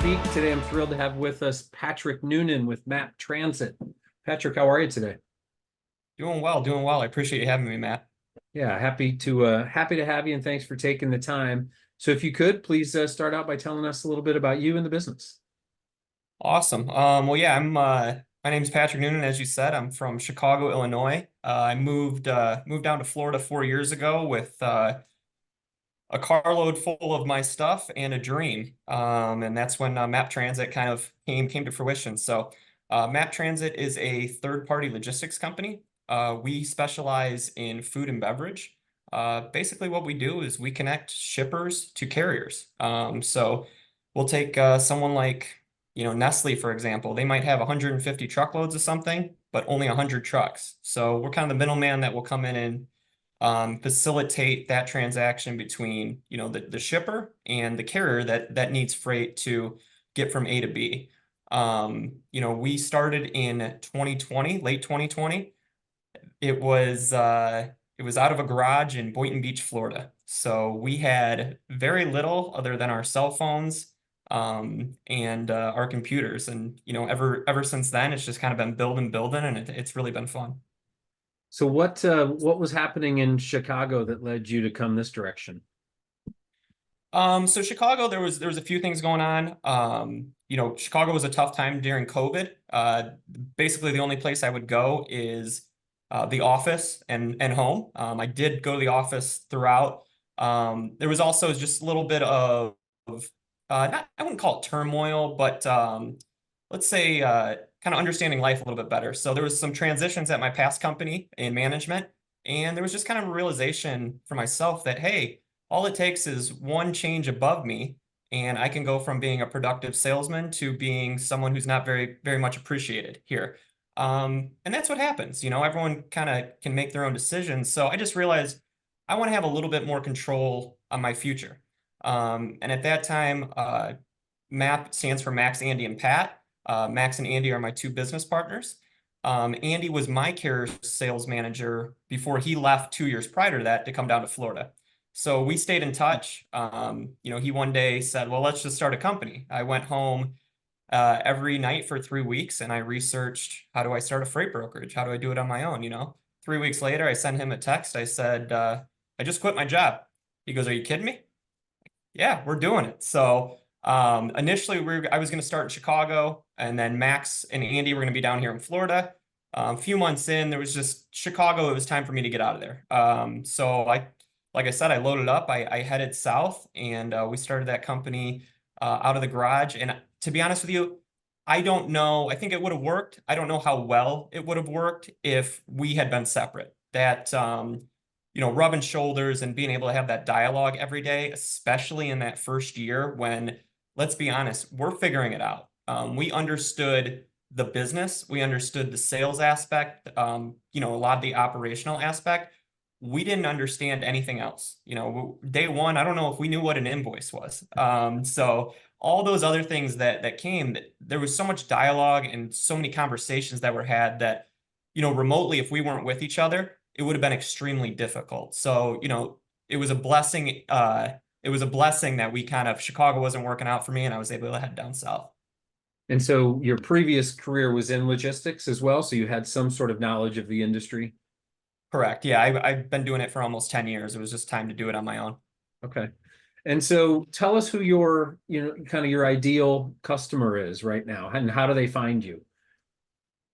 speak. Today, I'm thrilled to have with us Patrick Noonan with Maptransit. Patrick, how are you today? Doing well, doing well. I appreciate you having me, Matt. Yeah, happy to have you, and thanks for taking the time. So, if you could please start out by telling us a little bit about you and the business. Awesome. Well, yeah, my name's Patrick Noonan, as you said. I'm from Chicago, Illinois. I moved down to Florida 4 years ago with a carload full of my stuff and a dream. And that's when Map Transit kind of came to fruition. So, Map Transit is a third-party logistics company. We specialize in food and beverage. Basically, what we do is we connect shippers to carriers. So we'll take someone like, Nestle, for example. They might have 150 truckloads of something, but only 100 trucks. So we're kind of the middleman that will come in and facilitate that transaction between, the shipper and the carrier that needs freight to get from A to B. We started in 2020, late 2020. It was out of a garage in Boynton Beach, Florida. So we had very little other than our cell phones and our computers. And ever since then, it's just kind of been building, and it's really been fun. So, what was happening in Chicago that led you to come this direction? So Chicago, there was a few things going on. Chicago was a tough time during COVID. Basically, the only place I would go is the office and home. I did go to the office throughout. There was also just a little bit of not, I wouldn't call it turmoil, but let's say kind of understanding life a little bit better. So there was some transitions at my past company in management, and there was just kind of a realization for myself that, hey, all it takes is one change above me, and I can go from being a productive salesman to being someone who's not very, very much appreciated here. And that's what happens. Everyone kind of can make their own decisions. So I just realized I want to have a little bit more control on my future. And at that time, MAP stands for Max, Andy, and Pat. Max and Andy are my two business partners. Andy was my carrier sales manager before he left 2 years prior to that to come down to Florida. So we stayed in touch. He one day said, well, let's just start a company. I went home every night for 3 weeks and I researched, how do I start a freight brokerage? How do I do it on my own? 3 weeks later, I sent him a text. I said, I just quit my job. He goes, are you kidding me? Yeah, we're doing it. So initially, I was going to start in Chicago, and then Max and Andy were going to be down here in Florida. A few months in, there was just Chicago. It was time for me to get out of there. Like I said, I loaded up. I headed south, and we started that company out of the garage. And to be honest with you, I don't know. I think it would have worked. I don't know how well it would have worked if we had been separate. Rubbing shoulders and being able to have that dialogue every day, especially in that first year when, let's be honest, we're figuring it out. We understood the business, we understood the sales aspect, a lot of the operational aspect. We didn't understand anything else. Day one, I don't know if we knew what an invoice was. So all those other things that came, there was so much dialogue and so many conversations that were had that, remotely, if we weren't with each other, it would have been extremely difficult. So, it was a blessing. It was a blessing that Chicago wasn't working out for me and I was able to head down south. And so, your previous career was in logistics as well, so you had some sort of knowledge of the industry. Correct. Yeah, I've been doing it for almost 10 years. It was just time to do it on my own. Okay. And so, tell us who your, kind of your ideal customer is right now, and how do they find you?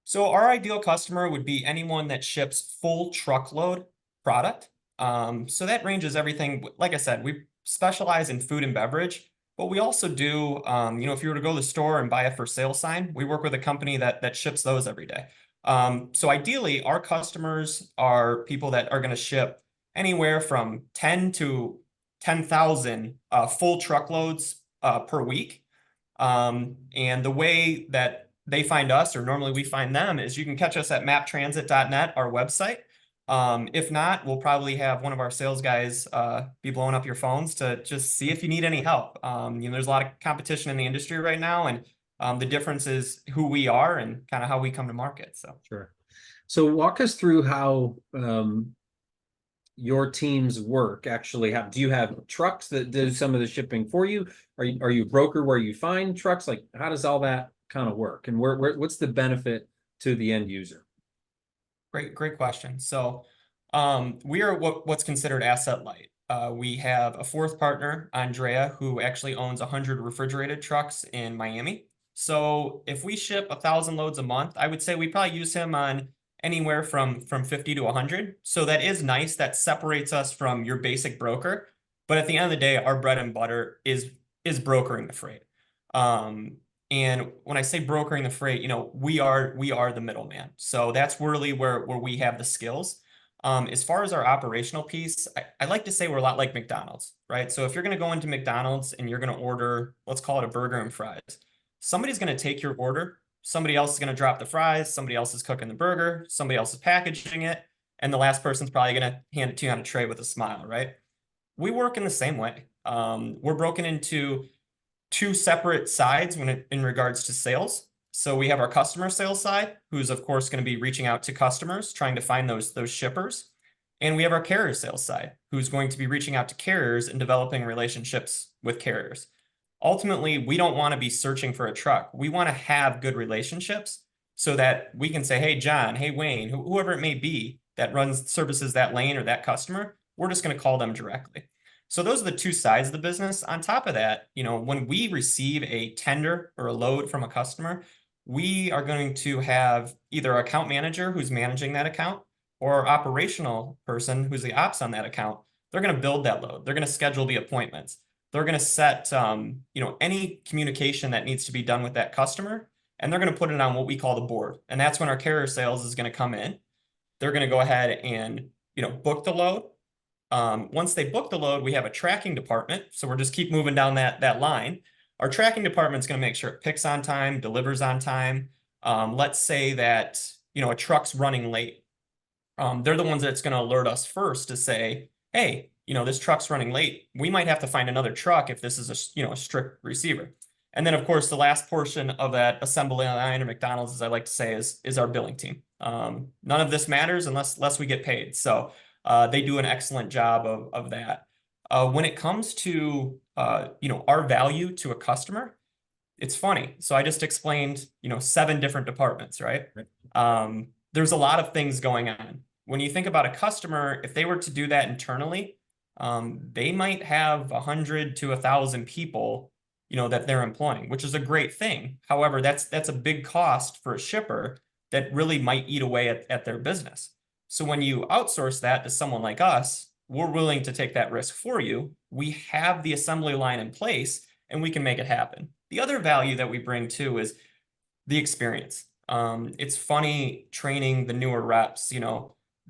So our ideal customer would be anyone that ships full truckload product. So that ranges everything. Like I said, we specialize in food and beverage, but we also do, if you were to go to the store and buy a for sale sign, we work with a company that ships those every day. So ideally, our customers are people that are going to ship anywhere from 10 to 10,000 full truckloads per week. And the way that they find us, or normally we find them, is you can catch us at maptransit.net, our website. If not, we'll probably have one of our sales guys be blowing up your phones to just see if you need any help. There's a lot of competition in the industry right now, and the difference is who we are and kind of how we come to market. So Sure. So walk us through how your team's work actually have? Do you have trucks that do some of the shipping for you? Are you a broker where you find trucks? Like, how does all that kind of work? And what's the benefit to the end user? Great question. So, we are what's considered asset light. We have a fourth partner, Andrea, who actually owns 100 refrigerated trucks in Miami. So if we ship 1,000 loads a month, I would say we probably use him on anywhere from 50 to 100. So that is nice. That separates us from your basic broker. But at the end of the day, our bread and butter is brokering the freight. Um, and when I say brokering the freight, we are the middleman. So that's really where we have the skills. As far as our operational piece, I like to say we're a lot like McDonald's, right? So if you're going to go into McDonald's and you're going to order, let's call it a burger and fries, somebody's going to take your order, somebody else is going to drop the fries, somebody else is cooking the burger, somebody else is packaging it, and the last person's probably going to hand it to you on a tray with a smile, right? We work in the same way. We're broken into two separate sides in regards to sales. So we have our customer sales side, who's of course going to be reaching out to customers, trying to find those shippers. And we have our carrier sales side, who's going to be reaching out to carriers and developing relationships with carriers. Ultimately, we don't want to be searching for a truck. We want to have good relationships so that we can say, hey, John, hey, Wayne, whoever it may be that runs services that lane or that customer, we're just going to call them directly. So those are the two sides of the business. On top of that, when we receive a tender or a load from a customer, we are going to have either our account manager who's managing that account or our operational person who's the ops on that account. They're going to build that load. They're going to schedule the appointments. They're going to set, any communication that needs to be done with that customer, and they're going to put it on what we call the board. And that's when our carrier sales is going to come in. They're going to go ahead and, book the load. Once they book the load, we have a tracking department. So we're just keep moving down that line. Our tracking department is going to make sure it picks on time, delivers on time. Let's say that, a truck's running late. They're the ones that's going to alert us first to say, hey, this truck's running late. We might have to find another truck if this is a strict receiver. And then, of course, the last portion of that assembly line or McDonald's, as I like to say, is our billing team. None of this matters unless we get paid. So they do an excellent job of that. When it comes to our value to a customer, it's funny. So I just explained 7 different departments, right? There's a lot of things going on. When you think about a customer, if they were to do that internally, they might have 100 to 1,000 people that they're employing, which is a great thing. However, that's a big cost for a shipper that really might eat away at their business. So when you outsource that to someone like us, we're willing to take that risk for you. We have the assembly line in place and we can make it happen. The other value that we bring too is the experience. It's funny training the newer reps,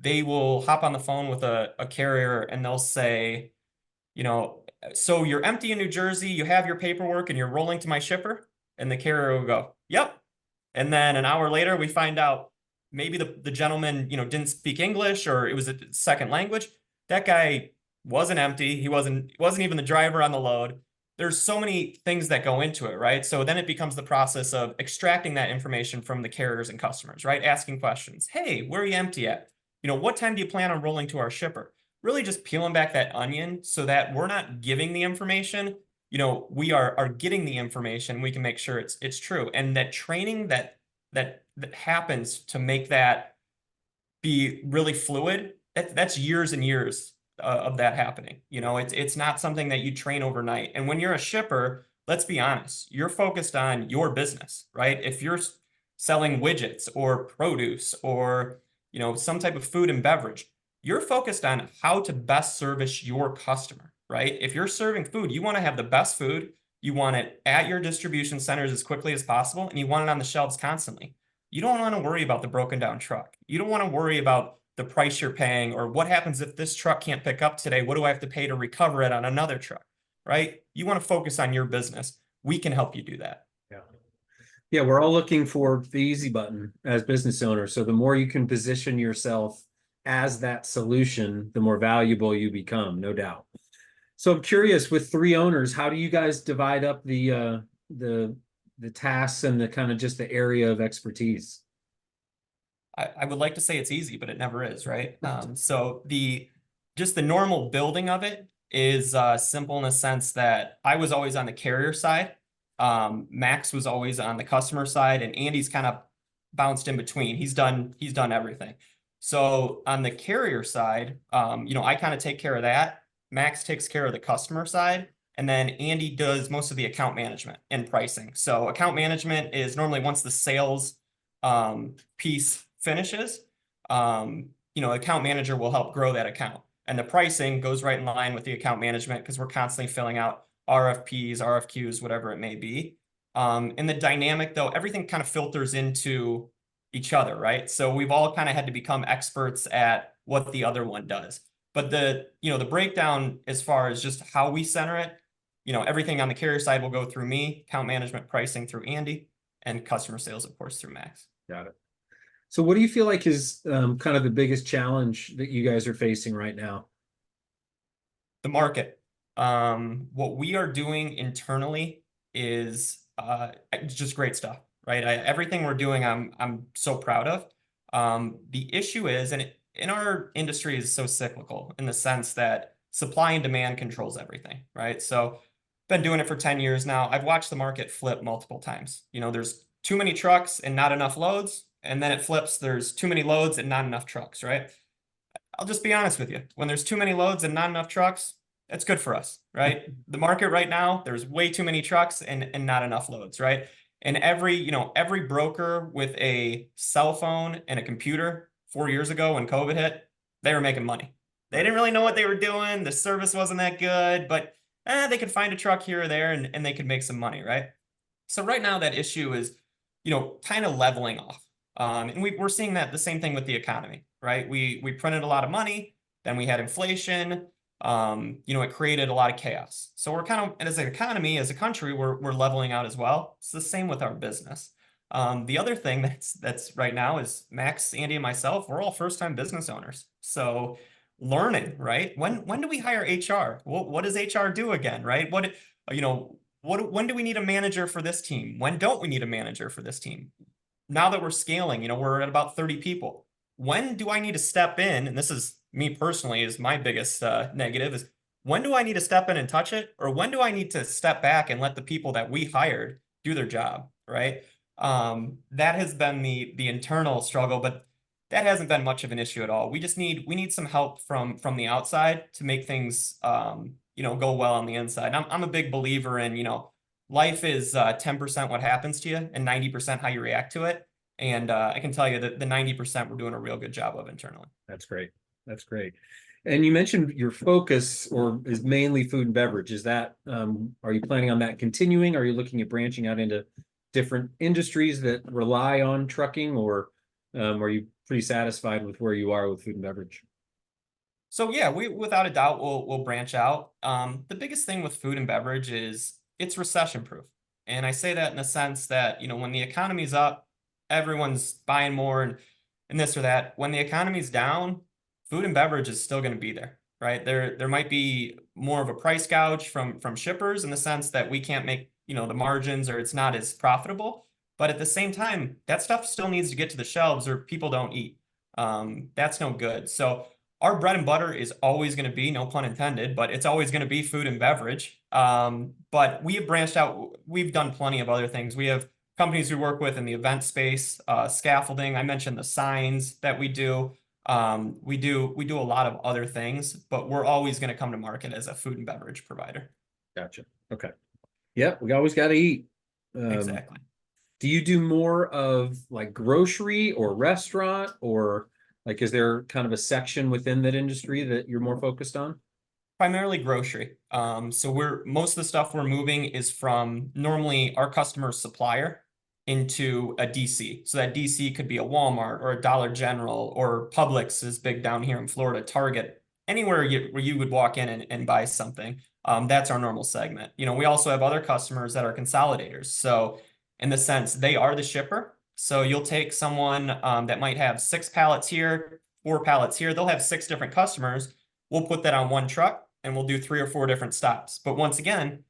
they will hop on the phone with a carrier and they'll say, so you're empty in New Jersey, you have your paperwork and you're rolling to my shipper? And the carrier will go, yep. And then an hour later, we find out maybe the gentleman, didn't speak English or it was a second language. That guy wasn't empty. He wasn't even the driver on the load. There's so many things that go into it, right? So then it becomes the process of extracting that information from the carriers and customers, right? Asking questions. Hey, where are you empty at? What time do you plan on rolling to our shipper? Really just peeling back that onion so that we're not giving the information, we are getting the information. We can make sure it's true. And that training that happens to make that be really fluid, that's years and years of that happening. It's not something that you train overnight. And when you're a shipper, let's be honest, you're focused on your business, right? If you're selling widgets or produce or, some type of food and beverage, you're focused on how to best service your customer, right? If you're serving food, you want to have the best food. You want it at your distribution centers as quickly as possible, and you want it on the shelves constantly. You don't want to worry about the broken down truck. You don't want to worry about the price you're paying or what happens if this truck can't pick up today. What do I have to pay to recover it on another truck, right? You want to focus on your business. We can help you do that. Yeah. Yeah, we're all looking for the easy button as business owners. So the more you can position yourself as that solution, the more valuable you become, no doubt. So I'm curious, with 3 owners, how do you guys divide up the tasks and the kind of just the area of expertise? I would like to say it's easy, but it never is, right? So the just the normal building of it is simple in the sense that I was always on the carrier side. Max was always on the customer side, and Andy's kind of bounced in between. He's done everything. So on the carrier side, I kind of take care of that. Max takes care of the customer side, and then Andy does most of the account management and pricing. So account management is normally once the sales piece finishes, account manager will help grow that account. And the pricing goes right in line with the account management because we're constantly filling out RFPs, RFQs, whatever it may be. In the dynamic, though, everything kind of filters into each other, right? So we've all kind of had to become experts at what the other one does. But the breakdown as far as just how we center it, everything on the carrier side will go through me, account management, pricing through Andy, and customer sales, of course, through Max. Got it. So what do you feel like is kind of the biggest challenge that you guys are facing right now? The market. What we are doing internally is just great stuff, right? Everything we're doing, I'm so proud of. The issue is, in our industry is so cyclical in the sense that supply and demand controls everything, right? So been doing it for 10 years now. I've watched the market flip multiple times. There's too many trucks and not enough loads, and then it flips, there's too many loads and not enough trucks, right? I'll just be honest with you. When there's too many loads and not enough trucks, it's good for us, right? The market right now, there's way too many trucks and not enough loads, right? And every broker with a cell phone and a computer 4 years ago when COVID hit, they were making money. They didn't really know what they were doing. The service wasn't that good, but they could find a truck here or there and they could make some money, right? So right now that issue is, kind of leveling off. And we're seeing that the same thing with the economy, right? We printed a lot of money, then we had inflation. It created a lot of chaos. So we're kind of, as an economy, as a country, we're leveling out as well. It's the same with our business. The other thing that's right now is Max, Andy, and myself, we're all first-time business owners. So learning, right? When do we hire HR? What does HR do again, right? When do we need a manager for this team? When don't we need a manager for this team? Now that we're scaling, we're at about 30 people. When do I need to step in? And this is me personally is my biggest negative is when do I need to step in and touch it? Or when do I need to step back and let the people that we hired do their job, right? That has been the internal struggle, but that hasn't been much of an issue at all. We need some help from the outside to make things go well on the inside. I'm a big believer in, life is 10% what happens to you and 90% how you react to it. And I can tell you that the 90% we're doing a real good job of internally. That's great. That's great. And you mentioned your focus is mainly food and beverage. Is that, are you planning on that continuing? Are you looking at branching out into different industries that rely on trucking, or are you pretty satisfied with where you are with food and beverage? So yeah, we without a doubt we'll branch out. The biggest thing with food and beverage is it's recession proof. And I say that in the sense that, when the economy's up, everyone's buying more and this or that. When the economy's down, food and beverage is still going to be there, right? There might be more of a price gouge from shippers in the sense that we can't make, the margins, or it's not as profitable. But at the same time, that stuff still needs to get to the shelves or people don't eat. That's no good. So our bread and butter is always going to be, no pun intended, but it's always going to be food and beverage. But we have branched out. We've done plenty of other things. We have companies we work with in the event space, scaffolding. I mentioned the signs that we do. We do a lot of other things, but we're always going to come to market as a food and beverage provider. Gotcha. Okay. Yep. We always got to eat. Exactly. Do you do more of like grocery or restaurant, or like, is there kind of a section within that industry that you're more focused on? Primarily grocery. So most of the stuff we're moving is from normally our customer's supplier into a DC. So that DC could be a Walmart or a Dollar General, or Publix is big down here in Florida, Target, anywhere where you would walk in and buy something. That's our normal segment. We also have other customers that are consolidators. So in the sense, they are the shipper. So you'll take someone that might have 6 pallets here, 4 pallets here. They'll have 6 different customers. We'll put that on one truck and we'll do 3 or 4 different stops. But once again,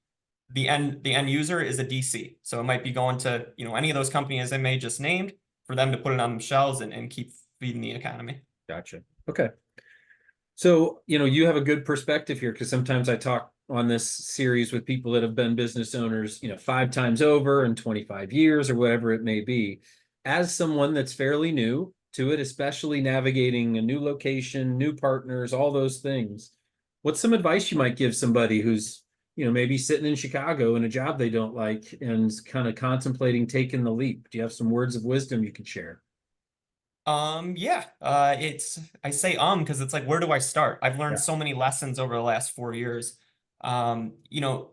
the end user is a DC. So it might be going to, any of those companies I may just named for them to put it on the shelves and keep feeding the economy. Gotcha. Okay. So, you have a good perspective here because sometimes I talk on this series with people that have been business owners, 5 times over in 25 years or whatever it may be. As someone that's fairly new to it, especially navigating a new location, new partners, all those things, what's some advice you might give somebody who's, maybe sitting in Chicago in a job they don't like and kind of contemplating taking the leap? Do you have some words of wisdom you can share? Yeah, I say because it's like, where do I start? I've learned Yeah. so many lessons over the last 4 years. You know,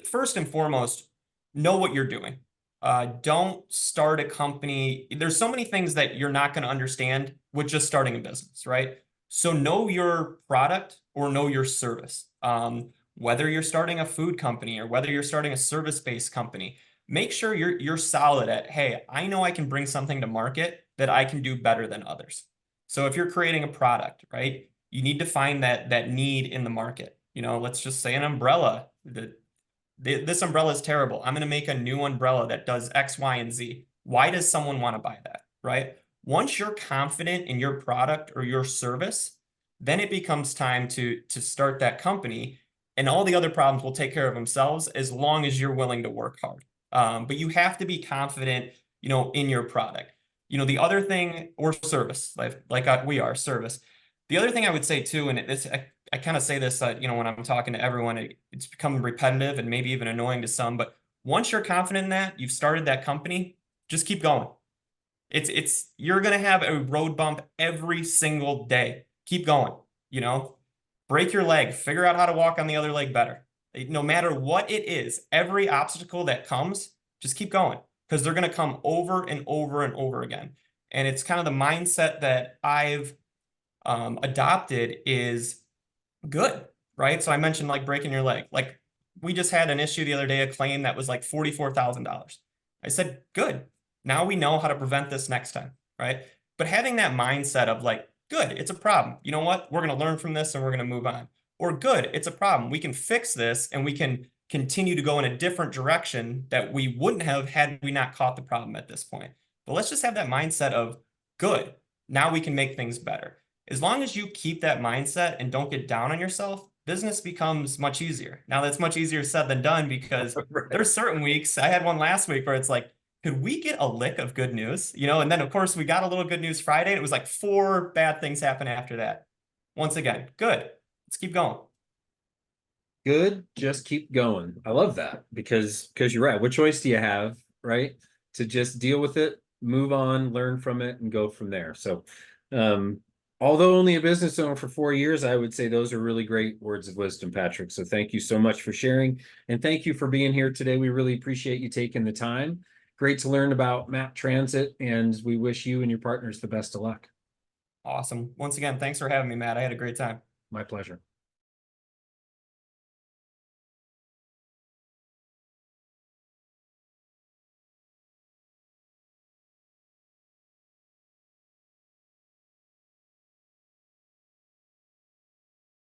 first and foremost, know what you're doing. Don't start a company. There's so many things that you're not going to understand with just starting a business, right? So know your product or know your service. Whether you're starting a food company or whether you're starting a service-based company, make sure you're solid at, hey, I know I can bring something to market that I can do better than others. So if you're creating a product, right, you need to find that need in the market. Let's just say an umbrella. This umbrella is terrible. I'm going to make a new umbrella that does X, Y, and Z. Why does someone want to buy that, right? Once you're confident in your product or your service, then it becomes time to start that company, and all the other problems will take care of themselves as long as you're willing to work hard. But you have to be confident, in your product. The other thing, or service, like we are service. The other thing I would say too, and I kind of say this, when I'm talking to everyone, it's become repetitive and maybe even annoying to some. But once you're confident in that, you've started that company, just keep going. You're gonna have a road bump every single day. Keep going. You know, break your leg, figure out how to walk on the other leg better. No matter what it is, every obstacle that comes, just keep going because they're gonna come over and over and over again. And it's kind of the mindset that I've adopted is good, right? So I mentioned like breaking your leg. Like we just had an issue the other day, a claim that was like $44,000. I said, good. Now we know how to prevent this next time, right? But having that mindset of like, good, it's a problem. You know what? We're going to learn from this and we're going to move on. Or good, it's a problem. We can fix this and we can continue to go in a different direction that we wouldn't have had we not caught the problem at this point. But let's just have that mindset of good. Now we can make things better. As long as you keep that mindset and don't get down on yourself, business becomes much easier. Now that's much easier said than done because Right. there's certain weeks. I had one last week where it's like, could we get a lick of good news? And then of course we got a little good news Friday. And it was like 4 bad things happen after that. Once again, good. Let's keep going. Good, just keep going. I love that because you're right. What choice do you have, right? To just deal with it, move on, learn from it, and go from there. So, um, although only a business owner for 4 years, I would say those are really great words of wisdom, Patrick. So thank you so much for sharing, and thank you for being here today. We really appreciate you taking the time. Great to learn about Map Transit, and we wish you and your partners the best of luck. Awesome. Once again, thanks for having me, Matt. I had a great time. My pleasure.